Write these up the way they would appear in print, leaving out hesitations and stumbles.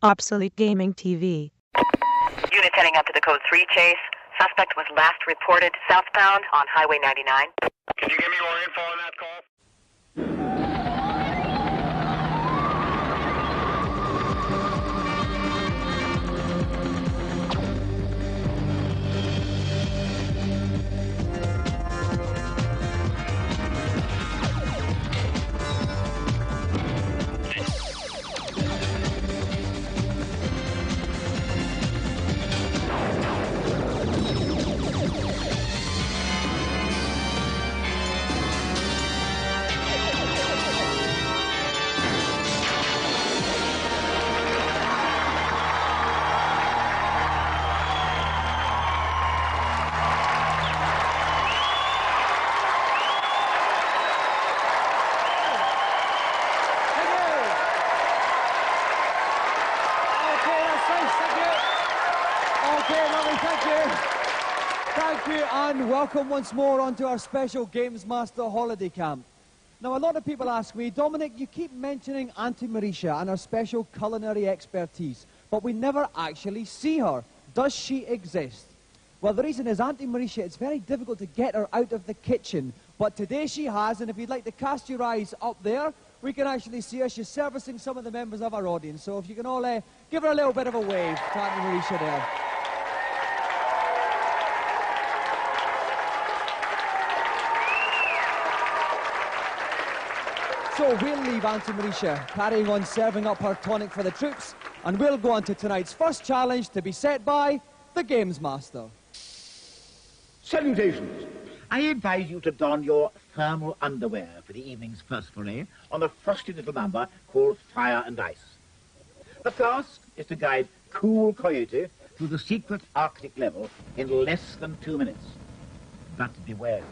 Obsolete Gaming TV. Units heading up to the code 3 chase. Suspect was last reported southbound on Highway 99. Can you give me more info on that call? And welcome once more onto our special Games Master holiday camp. Now, a lot of people ask me, Dominic, you keep mentioning Auntie Marisha and her special culinary expertise, but we never actually see her. Does she exist? Well, the reason is Auntie Marisha, it's very difficult to get her out of the kitchen, but today she has, and if you'd like to cast your eyes up there, we can actually see her. She's servicing some of the members of our audience, so if you can all give her a little bit of a wave to Auntie Marisha there. So we'll leave Auntie Marisha carrying on serving up her tonic for the troops, and we'll go on to tonight's first challenge to be set by the Games Master. Salutations. I advise you to don your thermal underwear for the evening's first foray on a frosty little number called Fire and Ice. The task is to guide Cool Coyote through the secret Arctic level in less than 2 minutes. But beware.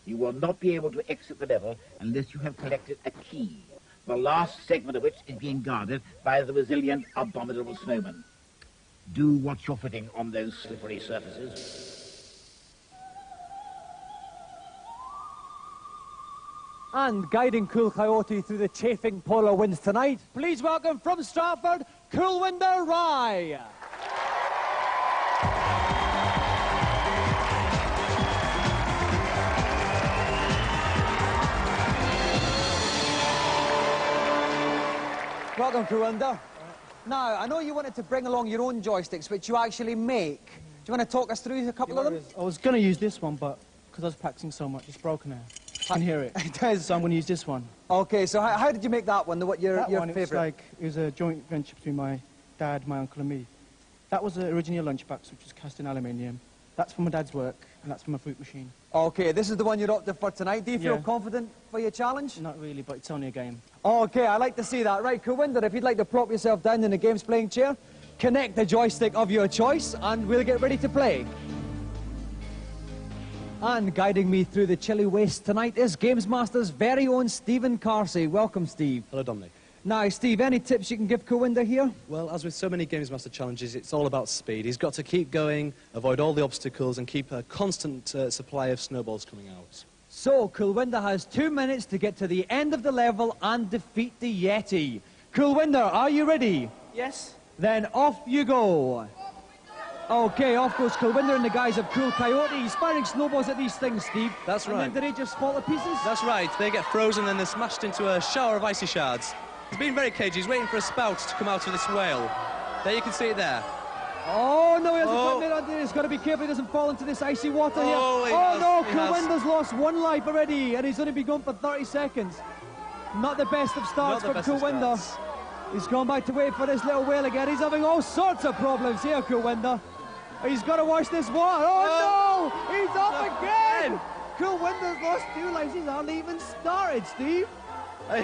You will not be able to exit the level unless you have collected a key, the last segment of which is being guarded by the resilient, abominable snowman. Do watch your footing on those slippery surfaces. And guiding Cool Coyote through the chafing polar winds tonight, please welcome from Stratford, Coolwinder Rye. Welcome, Coolwinder. Now, I know you wanted to bring along your own joysticks, which you actually make. Do you want to talk us through a couple of them? I was going to use this one, but because I was practicing so much, it's broken now. You can hear it. It does. So I'm going to use this one. Okay, so how did you make that one? What your favourite? It was a joint venture between my dad, my uncle, and me. That was originally a lunchbox, which was cast in aluminium. That's for my dad's work, and that's for my fruit machine. Okay, this is the one you're up to for tonight. Do you feel Yeah. confident for your challenge? Not really, but it's only a game. Okay, I like to see that. Right, Coolwinder, if you'd like to prop yourself down in the game's playing chair, connect the joystick of your choice, and we'll get ready to play. And guiding me through the chilly waste tonight is Games Master's very own Stephen Carsey. Welcome, Steve. Hello, Dominic. Now, Steve, any tips you can give Coolwinder here? Well, as with so many Games Master challenges, it's all about speed. He's got to keep going, avoid all the obstacles, and keep a constant supply of snowballs coming out. So, Coolwinder has 2 minutes to get to the end of the level and defeat the Yeti. Coolwinder, are you ready? Yes. Then off you go. Okay, off goes Coolwinder in the guise of Cool Coyote. He's firing snowballs at these things, Steve. That's right. And then do they just fall to pieces? That's right. They get frozen and they're smashed into a shower of icy shards. He's been very cagey. He's waiting for a spout to come out of this whale. There, you can see it there. Oh, no, he hasn't put it on there. He's got to be careful he doesn't fall into this icy water here. No, Coolwinder's lost 1 life already, and he's only been gone for 30 seconds. Not the best of starts for Coolwinder. He's gone back to wait for this little whale again. He's having all sorts of problems here, Coolwinder. He's got to watch this water. Oh, no! He's off again! Coolwinder's lost 2 lives. He's hardly even started, Steve. I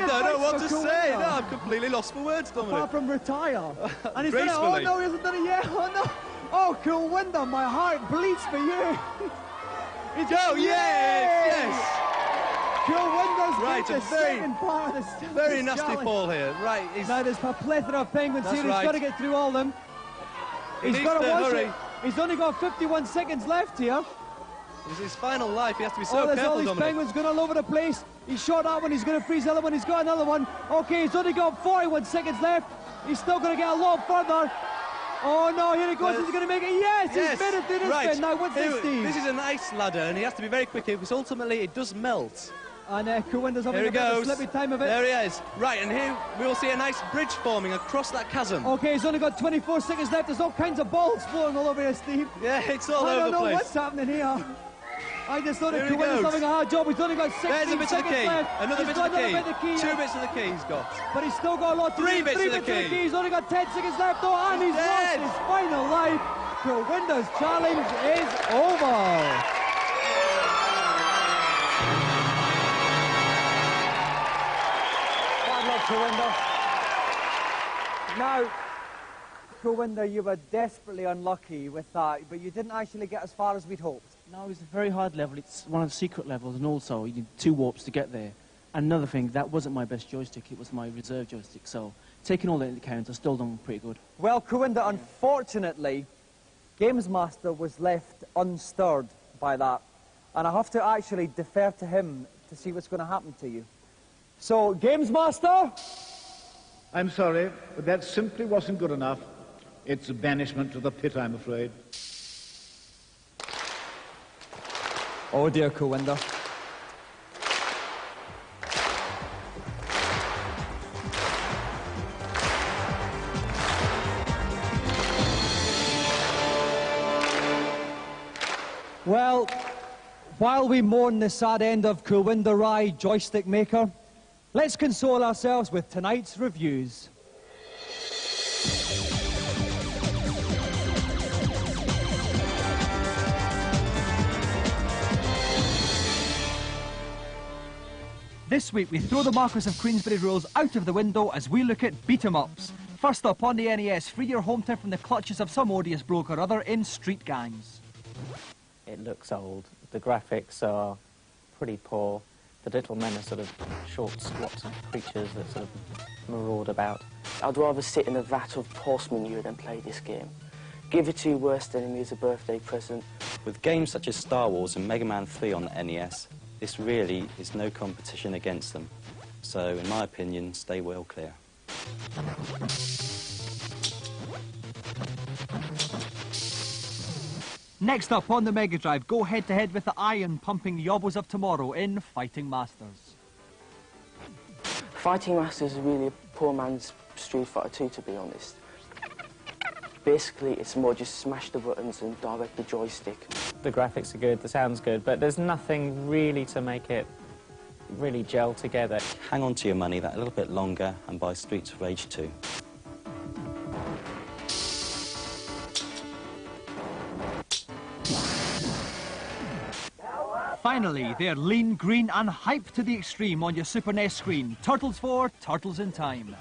don't know what to say. No, I've completely lost for words, Dominic. Apart from retire. And he's done it. Oh, no, he hasn't done it yet. Oh, no. Oh, Coolwinder, my heart bleeds for you. Yes! Coolwinder's Right, the a very, second part of the very nasty challenge. fall here. Right, Now, there's a plethora of penguins here. That's He's got to get through all of them. He He's needs got to watch hurry. it. He's only got 51 seconds left here. It's his final life. He has to be so there's careful, all these Dominic. penguins going all over the place. He's shot that one, he's going to freeze the other one, he's got another one. Okay, he's only got 41 seconds left. He's still going to get a lot further. Oh no, here he goes, he's going to make it. Yes, he's made it through this bit. Now, what's this, Steve? This is an ice ladder, and he has to be very quick here, because ultimately it does melt. And Kuwinda's having Here a he bit of a goes. slippy time of it. There he is. Right, and here we will see a nice bridge forming across that chasm. Okay, he's only got 24 seconds left. There's all kinds of balls floating all over here, Steve. Yeah, it's all I over don't the know place. what's happening here. I just thought Here that he Kuwinda's goes. having a hard job. He's only got 16 There's a bit of the seconds key. left. Another He's bit got of the key. another bit of the key. 2 bits of the key he's got. But he's still got a lot to do. 3 bits of the key. He's only got 10 seconds left, though, and he's dead. lost his final life. Kuwinda's challenge is over. Bad luck, Kuwinda. Now, Kuwinda, you were desperately unlucky with that, but you didn't actually get as far as we'd hoped. No, it's a very hard level. It's one of the secret levels, and also you need 2 warps to get there. And another thing, that wasn't my best joystick, it was my reserve joystick, so taking all that into account, I've still done pretty good. Well, Kuwinda, unfortunately, Games Master was left unstirred by that. And I have to actually defer to him to see what's going to happen to you. So, Games Master? I'm sorry, but that simply wasn't good enough. It's a banishment to the pit, I'm afraid. Oh dear, Kuwinda. Well, while we mourn the sad end of Kuwinda Rai, joystick maker, let's console ourselves with tonight's reviews. This week we throw the Marquis of Queensberry rules out of the window as we look at beat-em-ups. First up on the NES, free your hometown from the clutches of some odious bloke or other in Street Gangs. It looks old. The graphics are pretty poor. The little men are sort of short, squat creatures that sort of maraud about. I'd rather sit in a vat of pulse manure than play this game. Give it to your worst enemy as a birthday present. With games such as Star Wars and Mega Man 3 on the NES, this really is no competition against them. So, in my opinion, stay well clear. Next up on the Mega Drive, go head-to-head with the iron-pumping Yobbos of tomorrow in Fighting Masters. Fighting Masters is really a poor man's Street Fighter 2, to be honest. Basically, it's more just smash the buttons and direct the joystick. The graphics are good, the sound's good, but there's nothing really to make it really gel together. Hang on to your money that a little bit longer and buy Streets of Rage 2. Finally, they're lean, green and hyped to the extreme on your Super NES screen. Turtles 4, Turtles in Time.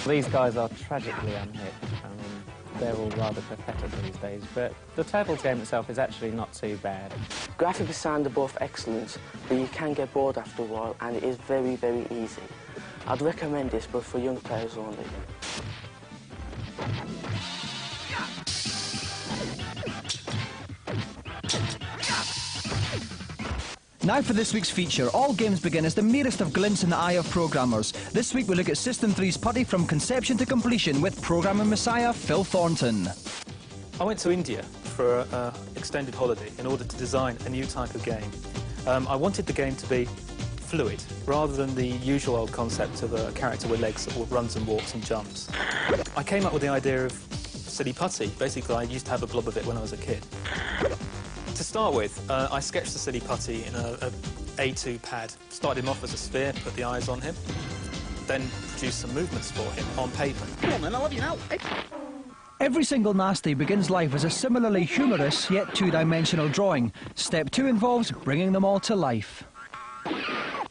These guys are tragically unhit. I mean, they're all rather pathetic these days, but the Turtles game itself is actually not too bad. Graphics and sound are both excellent, but you can get bored after a while, and it is very, very easy. I'd recommend this, but for young players only. Now for this week's feature. All games begin as the merest of glints in the eye of programmers. This week we look at System 3's putty from conception to completion with programmer messiah Phil Thornton. I went to India for an extended holiday in order to design a new type of game. I wanted the game to be fluid, rather than the usual old concept of a character with legs that runs and walks and jumps. I came up with the idea of silly putty. Basically, I used to have a blob of it when I was a kid. To start with, I sketched the silly putty in a A2 pad. Started him off as a sphere, put the eyes on him, then produced some movements for him on paper. Come on then, I love you now. Every single Nasty begins life as a similarly humorous yet two-dimensional drawing. Step 2 involves bringing them all to life.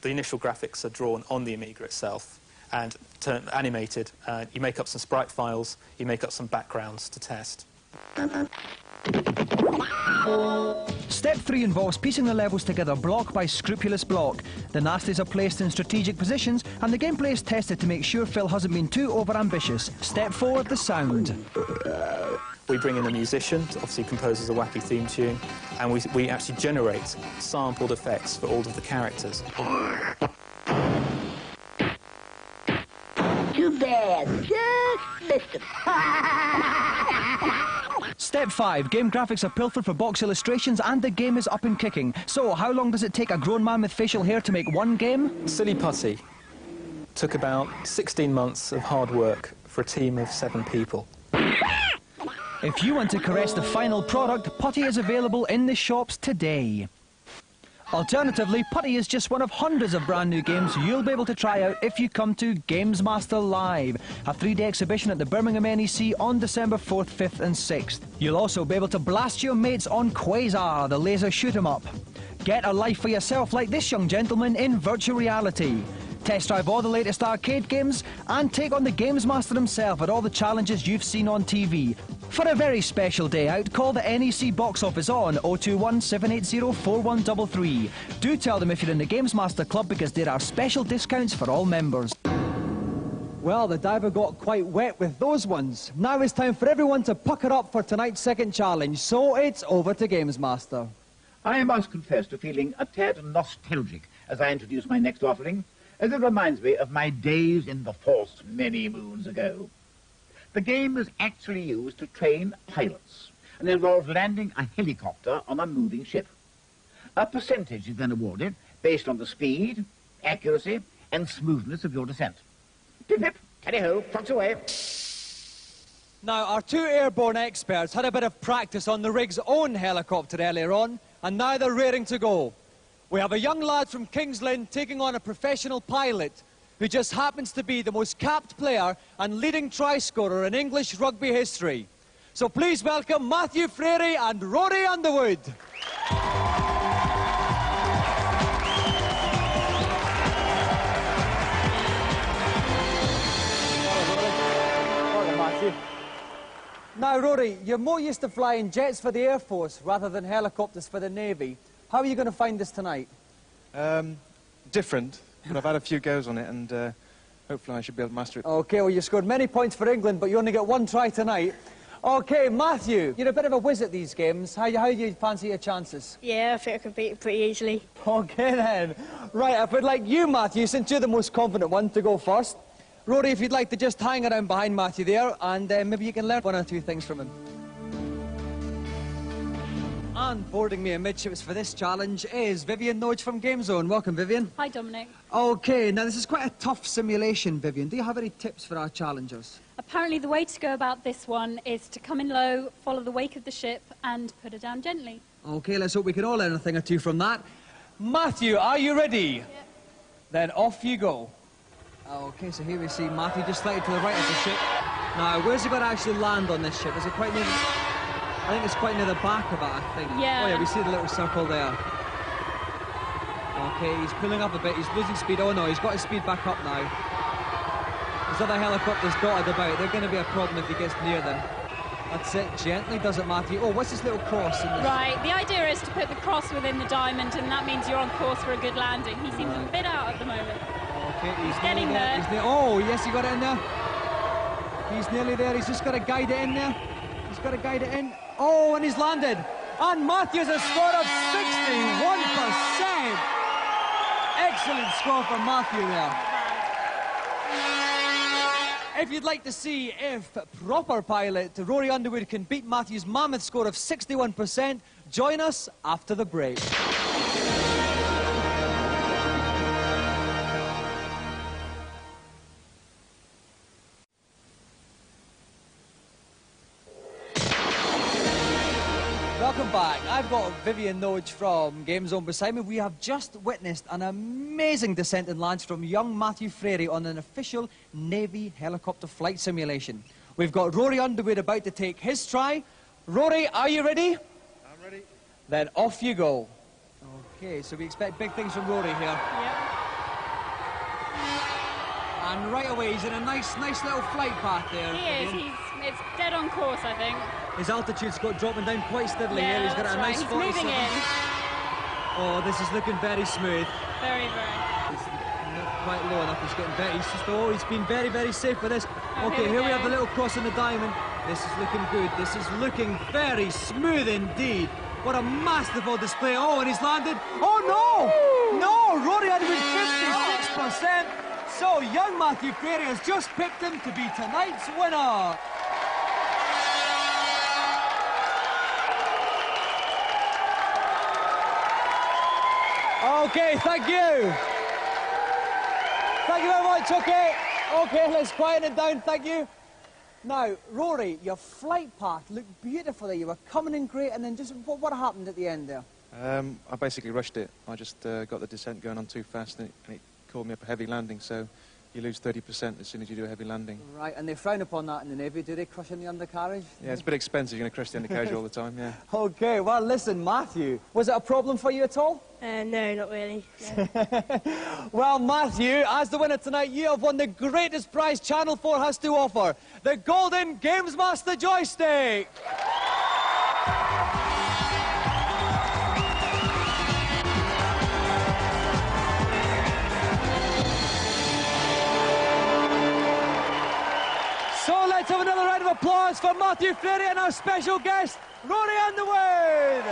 The initial graphics are drawn on the Amiga itself and animated. You make up some sprite files, you make up some backgrounds to test. Step 3 involves piecing the levels together block by scrupulous block. The Nasties are placed in strategic positions and the gameplay is tested to make sure Phil hasn't been too over-ambitious. Step 4, the sound. We bring in a musician, obviously composes a wacky theme tune, and we actually generate sampled effects for all of the characters. Too bad. Just missed him. Step 5. Game graphics are pilfered for box illustrations and the game is up and kicking. So, how long does it take a grown man with facial hair to make one game? Silly Putty took about 16 months of hard work for a team of 7 people. If you want to caress the final product, Putty is available in the shops today. Alternatively, Putty is just one of hundreds of brand new games you'll be able to try out if you come to Games Master Live, a 3-day exhibition at the Birmingham NEC on December 4th, 5th and 6th. You'll also be able to blast your mates on Quasar, the laser shoot-'em-up. Get a life for yourself like this young gentleman in virtual reality. Test drive all the latest arcade games and take on the Games Master himself at all the challenges you've seen on TV. For a very special day out, call the NEC box office on 021 780 4133. Do tell them if you're in the Games Master Club because there are special discounts for all members. Well, the diver got quite wet with those ones. Now it's time for everyone to pucker up for tonight's second challenge, so it's over to Games Master. I must confess to feeling a tad nostalgic as I introduce my next offering, as it reminds me of my days in the Force many moons ago. The game is actually used to train pilots and involves landing a helicopter on a moving ship. A percentage is then awarded based on the speed, accuracy and smoothness of your descent. Tip-tip, tally-ho, trucks away. Now, our 2 airborne experts had a bit of practice on the rig's own helicopter earlier on, and now they're raring to go. We have a young lad from Kings Lynn taking on a professional pilot who just happens to be the most capped player and leading try scorer in English rugby history. So please welcome Matthew Frary and Rory Underwood. Welcome, Matthew. Now, Rory, you're more used to flying jets for the Air Force rather than helicopters for the Navy. How are you going to find this tonight? Different, but I've had a few goes on it and hopefully I should be able to master it. OK, well, you scored many points for England, but you only get 1 try tonight. OK, Matthew, you're a bit of a whiz at these games. How do you fancy your chances? Yeah, I think I can beat it pretty easily. OK, then. Right, I would like you, Matthew, since you're the most confident one, to go first. Rory, if you'd like to just hang around behind Matthew there, and maybe you can learn 1 or 2 things from him. And boarding me amidships for this challenge is Vivian Noge from GameZone. Welcome, Vivian. Hi, Dominic. OK, now this is quite a tough simulation, Vivian. Do you have any tips for our challengers? Apparently the way to go about this one is to come in low, follow the wake of the ship, and put her down gently. OK, let's hope we can all learn a thing or 2 from that. Matthew, are you ready? Yep. Then off you go. OK, so here we see Matthew just slightly to the right of the ship. Now, where's he going to actually land on this ship? Is it quite near I think it's quite near the back of it, I think. Yeah. Oh, yeah, we see the little circle there. OK, he's pulling up a bit. He's losing speed. Oh, no, he's got his speed back up now. There's other helicopters dotted about. They're going to be a problem if he gets near them. That's it. Gently does it, Matthew. Oh, what's this little cross? In this? Right, the idea is to put the cross within the diamond, and that means you're on course for a good landing. He seems a bit out at the moment. OK, he's getting there. Oh, yes, he got it in there. He's nearly there. He's just got to guide it in there. He's got to guide it in. Oh, and he's landed. And Matthew's a score of 61%. Excellent score for Matthew there. If you'd like to see if proper pilot Rory Underwood can beat Matthew's mammoth score of 61%, join us after the break. Welcome back. I've got Vivian Noge from GameZone beside me. We have just witnessed an amazing descent and launch from young Matthew Frary on an official Navy helicopter flight simulation. We've got Rory Underwood about to take his try. Rory, are you ready? I'm ready. Then off you go. Okay, so we expect big things from Rory here. Yep. And right away, he's in a nice little flight path there. He is. It's dead on course, I think. His altitude's got dropping down quite steadily here. He's got a nice 47. He's moving in. Oh, this is looking very smooth. Very. It's not quite low enough. He's getting better. He's been very safe with this. Okay, here we have the little cross in the diamond. This is looking good. This is looking very smooth indeed. What a masterful display. Oh, and he's landed. Oh, no! No, Rory had him with 56%. So, young Matthew Perry has just picked him to be tonight's winner. Okay, thank you. Thank you very much, okay. Okay, let's quieten it down, thank you. Now, Rory, your flight path looked beautiful there. You were coming in great, and then just what happened at the end there? I basically rushed it. I just got the descent going on too fast, and it called me up a heavy landing, so you lose 30% as soon as you do a heavy landing. Right, and they frown upon that in the Navy. Do they crush in the undercarriage? Yeah, it's a bit expensive. You're going to crush the undercarriage all the time, yeah. Okay, well, listen, Matthew, was it a problem for you at all? No, not really. No. Well, Matthew, as the winner tonight, you have won the greatest prize Channel 4 has to offer, the Golden Games Master Joystick! So let's have another round of applause for Matthew Frary and our special guest, Rory Underwood!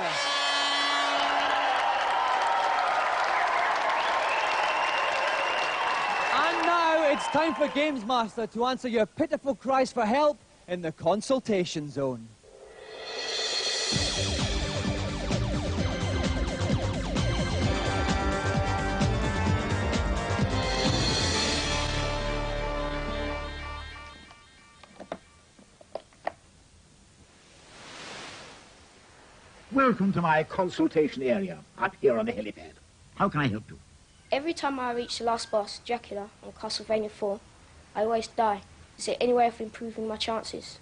And now it's time for Games Master to answer your pitiful cries for help in the consultation zone. Welcome to my consultation area, up here on the helipad. How can I help you? Every time I reach the last boss, Dracula, on Castlevania 4, I always die. Is there any way of improving my chances?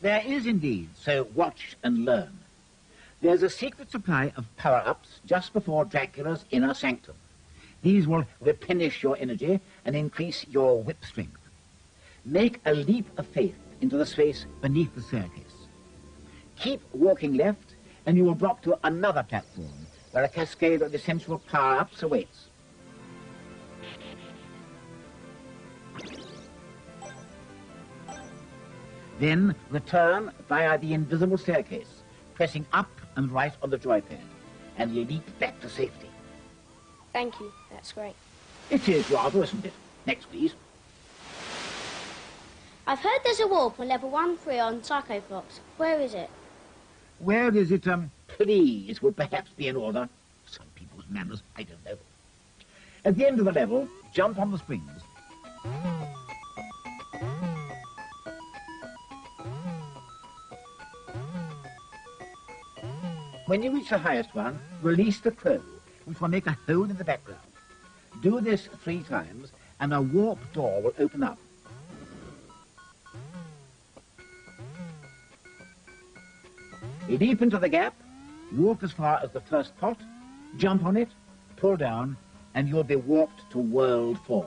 There is indeed, so watch and learn. There's a secret supply of power-ups just before Dracula's inner sanctum. These will replenish your energy and increase your whip strength. Make a leap of faith into the space beneath the staircase. Keep walking left, and you will drop to another platform where a cascade of essential power-ups awaits. Then return via the invisible staircase, pressing up and right on the joypad, and leap back to safety. Thank you, that's great. It is rather, isn't it? Next, please. I've heard there's a warp on level 1-3 on Psycho Fox. Where is it? Where is it, please, would perhaps be in order. Some people's manners, I don't know. At the end of the level, jump on the springs. When you reach the highest one, release the crow, which will make a hole in the background. Do this 3 times, and a warp door will open up. Leap into the gap, walk as far as the first pot, jump on it, pull down, and you'll be warped to World 4.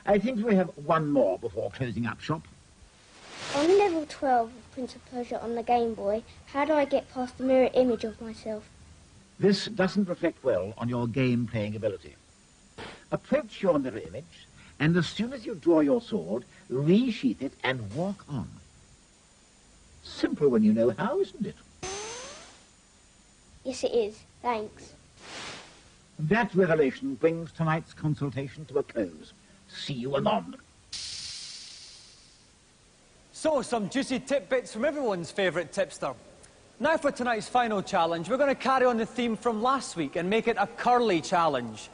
I think we have one more before closing up shop. On level 12 of Prince of Persia on the Game Boy, how do I get past the mirror image of myself? This doesn't reflect well on your game-playing ability. Approach your mirror image, and as soon as you draw your sword, resheath it and walk on. Simple when you know how, isn't it? Yes, it is. Thanks. That revelation brings tonight's consultation to a close. See you anon. So, some juicy tidbits from everyone's favourite tipster. Now for tonight's final challenge, we're going to carry on the theme from last week and make it a curly challenge.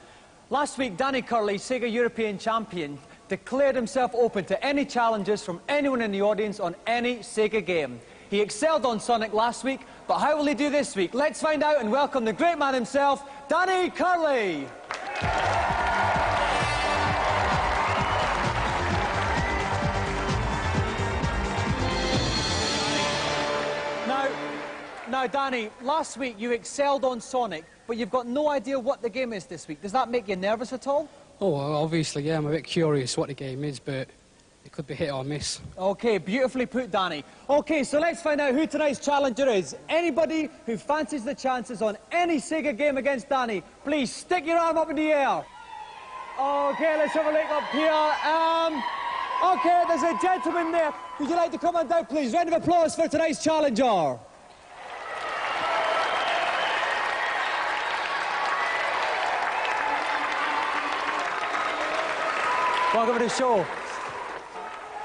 Last week, Danny Curley, Sega European Champion, declared himself open to any challenges from anyone in the audience on any Sega game. He excelled on Sonic last week, but how will he do this week? Let's find out and welcome the great man himself, Danny Curley. Now, Danny, last week you excelled on Sonic, but you've got no idea what the game is this week. Does that make you nervous at all? Oh, well, obviously, yeah, I'm a bit curious what the game is, but it could be hit or miss. Okay, beautifully put, Danny. Okay, so let's find out who tonight's challenger is. Anybody who fancies the chances on any Sega game against Danny, please stick your arm up in the air. Okay, let's have a look up here. Okay, there's a gentleman there. Would you like to come on down, please? Round of applause for tonight's challenger. Welcome to the show.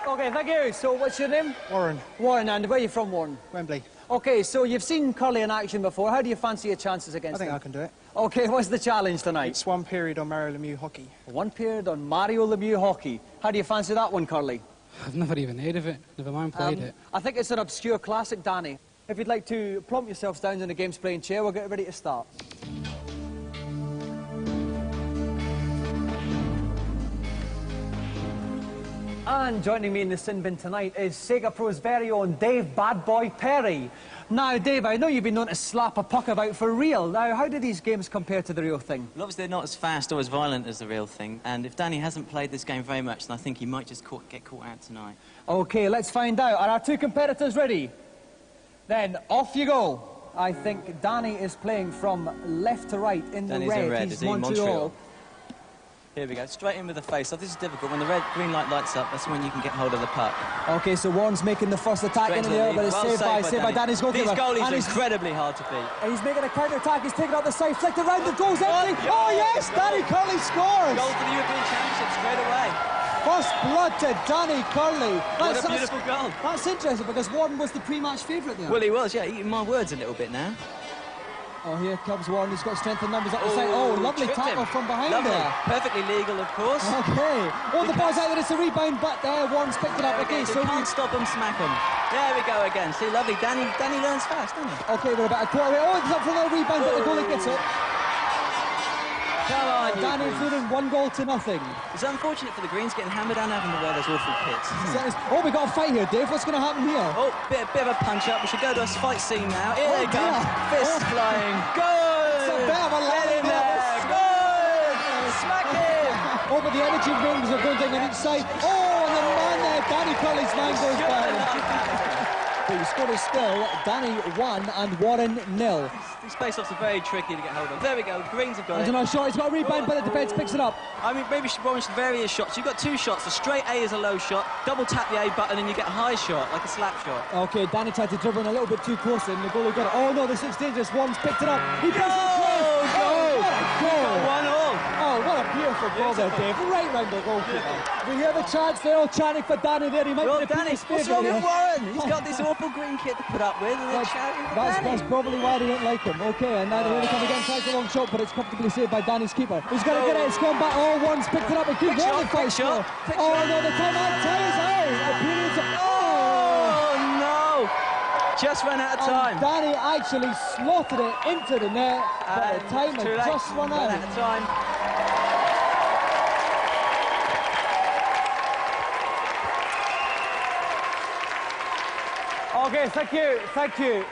Okay, thank you. So, what's your name? Warren. Warren, and where are you from, Warren? Wembley. Okay, so you've seen Curly in action before. How do you fancy your chances against him? I think I can do it. Okay, what's the challenge tonight? It's one period on Mario Lemieux hockey. One period on Mario Lemieux hockey. How do you fancy that one, Curly? I've never even heard of it. Never mind played it. I think it's an obscure classic, Danny. If you'd like to plump yourselves down in the game's playing chair, we'll get ready to start. And joining me in the sin bin tonight is Sega Pro's very own Dave Bad Boy Perry. Now, Dave, I know you've been known to slap a puck about for real. Now, how do these games compare to the real thing? Well, obviously, they're not as fast or as violent as the real thing. And if Danny hasn't played this game very much, then I think he might just get caught out tonight. OK, let's find out. Are our two competitors ready? Then, off you go. I think Danny is playing from left to right in Danny's the red. in red, He's is he? Montreal. Here we go, straight in with the face-off. This is difficult. When the green light lights up, that's when you can get hold of the puck. OK, so Warren's making the first attack into the air, but it's well saved by Danny's goalkeeper. These goalies and are incredibly hard to beat. And he's making a counter-attack. He's taking up the side, flicked around, the goal's empty. Oh, yes, Danny Curley scores. Goal for the European Championship straight away. First blood to Danny Curley. What a beautiful goal. That's interesting, because Warren was the pre-match favourite there. Well, he was, yeah, eating my words a little bit now. Oh, here comes Warren. He's got strength in numbers up the side. Oh, lovely tackle from behind lovely. there. Perfectly legal, of course. Okay. Oh, the ball's out there. It's a rebound, but Warren's picked it up. Okay, so can't stop him, smack him. There we go again. See, lovely. Danny learns fast, doesn't he? Okay, we're about a quarter way. Oh, it's up for another rebound, but the goalie gets it. Come on, Danny leading 1-0. It's unfortunate for the Greens getting hammered and having to wear those awful kits. Oh, we got a fight here, Dave. What's going to happen here? Oh, bit of a punch-up. We should go to a fight scene now. Here they go. Fists flying. Good! It's a bit of a Get in there. Good! Smack him! Oh, but the energy rings are going down on each side. Oh, and the man there, Danny Curley's line goes down. But he scored his skill. Danny 1 and Warren 0. These face-offs are very tricky to get hold of. There we go. Greens have got it. Another shot. He's got a rebound, but the defence picks it up. I mean, maybe Warren should vary his shots. You've got two shots. A straight A is a low shot. Double tap the A button and you get a high shot, like a slap shot. Okay, Danny tried to dribble in a little bit too close and the goalie got it. Oh no, this looks dangerous. Warren's picked it up. He plays it close. Oh, what a goal. 1-1. Oh, what a beautiful goal there, Dave. Right round the goalkeeper. We hear the chants. They're all chanting for Danny there. He might be the Danny, what's wrong with Warren? He's got this awful green kit to put up with and they're shouting for Danny. That's probably why they don't like him. Okay, and now they're going to come again. Tries a long shot, but it's comfortably saved by Danny's keeper. He's going to get it. It's gone back. Oh, Warren's picked it up. And keep Warren fight shot. Oh, no, the timeout ties out. Oh, no. Just ran out of time. And Danny actually slotted it into the net, but the time had just run out. Ran out of time. Okay, thank you.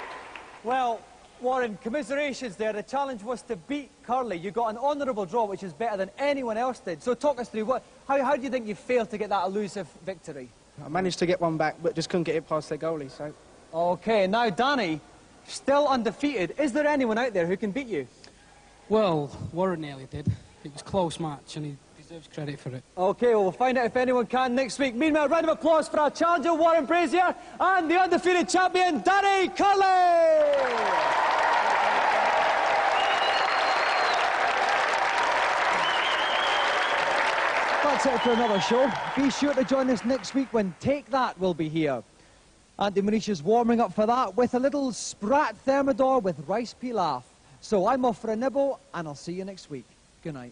Well, Warren, commiserations there. The challenge was to beat Curley. You got an honourable draw, which is better than anyone else did. So talk us through, how do you think you failed to get that elusive victory? I managed to get one back, but just couldn't get it past their goalie, so... Okay, now Danny, still undefeated. Is there anyone out there who can beat you? Well, Warren nearly did. It was a close match and he deserves credit for it. Okay, well, we'll find out if anyone can next week. Meanwhile, a round of applause for our challenger, Warren Brazier, and the undefeated champion, Danny Curley! That's it for another show. Be sure to join us next week when Take That will be here. Andy Mauritius warming up for that with a little Sprat Thermidor with rice pilaf. So I'm off for a nibble, and I'll see you next week. Good night.